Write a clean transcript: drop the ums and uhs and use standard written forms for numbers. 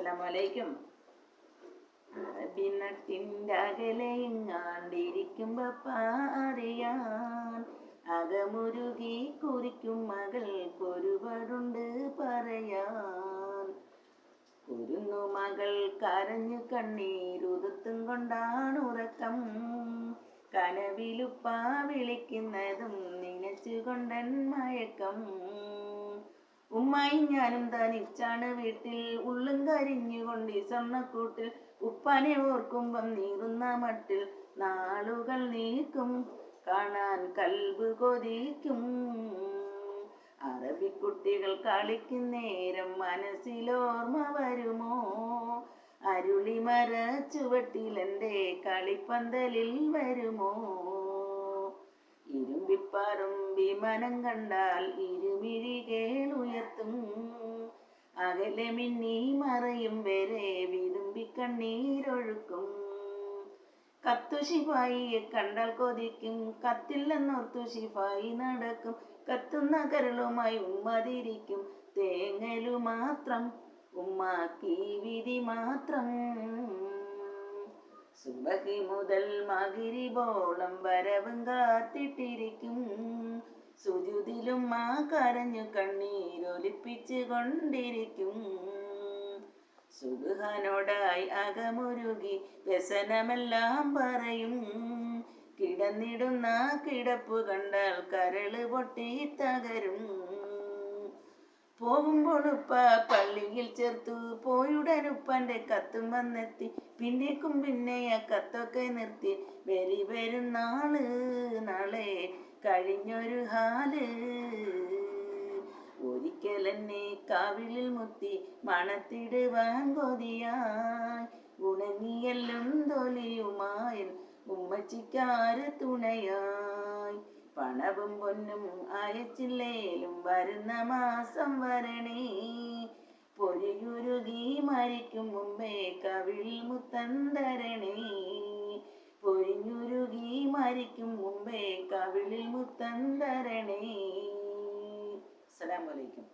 അസ്സലാമലൈക്കും. അറബിനട്ടിൻ്റെ അകലെയെങ്ങാണ്ടിരിക്കുമ്പോ അറിയാൻ അകമുരുകി കുറിക്കും മകൾക്കൊരുപാടുണ്ട് പറയാൻ. കുരുന്നു മകൾ കരഞ്ഞു കണ്ണീരുതുത്തും കൊണ്ടാണ് ഉറക്കം. കനവിലുപ്പ വിളിക്കുന്നതും നനച്ചുകൊണ്ടൻ മയക്കം. ഉമ്മായും ഞാനും തനിച്ചാണ് വീട്ടിൽ, ഉള്ളും കരിഞ്ഞുകൊണ്ട് ഈ സ്വർണ്ണക്കൂട്ടിൽ. ഉപ്പാനെ ഓർക്കുമ്പം നീറുന്ന മട്ടിൽ നാളുകൾ നീക്കും, കാണാൻ കൽബ് കൊതിക്കും. അറബിക്കുട്ടികൾ കളിക്കും നേരം മനസ്സിലോർമ്മ വരുമോ? അരുളിമര ചുവട്ടിലെൻ്റെ കളിപ്പന്തലിൽ വരുമോ? ഇരുമ്പിപ്പാറും വിമാനം കണ്ടാൽ ഇരുമിഴികൾ ഉയർത്തും, അകലെ മിന്നി മറയും വരെ വിതുമ്പി കണ്ണീരൊഴുക്കും. കത്തു ശിപായിയെ കണ്ടാൽ കൊതിക്കും, കത്തില്ലെന്നോർത്തു ശിപായി നടക്കും. കത്തുന്ന കരളുമായി ഉമ്മതിരിക്കും, തേങ്ങലു മാത്രം ഉമ്മാക്കി വിധി മാത്രം. സുബഹി മുതൽ മഗ്‌രിബോളം വരവും കാത്തിട്ടിരിക്കും, സുജൂദിലും ആ കരഞ്ഞു കണ്ണീരൊലിപ്പിച്ചു കൊണ്ടിരിക്കും. സുബ്ഹാനോടായി അകമുരുകി വ്യസനമെല്ലാം പറയും, കിടന്നിടുന്ന കിടപ്പു കണ്ടാൽ കരള് പൊട്ടി തകരും. പോകുമ്പോഴുപ്പ പള്ളിയിൽ ചേർത്തു, പോയുടനുപ്പൻ്റെ കത്തും വന്നെത്തി. പിന്നേക്കും പിന്നെ ആ കത്തൊക്കെ നിർത്തി, ബലി പെരുന്നാള് നാളെ കഴിഞ്ഞൊരു ഹാല്. ഒരിക്കലെന്നെ കാവിലിൽ മുത്തി മണത്തിടുവാൻ കൊതിയായി, ഉണങ്ങിയെല്ലും തൊലിയുമായി ഉമ്മച്ചിക്കാര് തുണയായി. പണവും പൊന്നും അയച്ചില്ലേലും വരുന്ന മാസം വരണേ, പൊരിയുരുകി മരിക്കും മുമ്പേ കവിളിൽ മുത്തം തരണേ. പൊരിഞ്ഞുരുകി മരിക്കും മുമ്പേ കവിളിൽ മുത്തം തരണേ. അസ്സലാമു അലൈക്കും.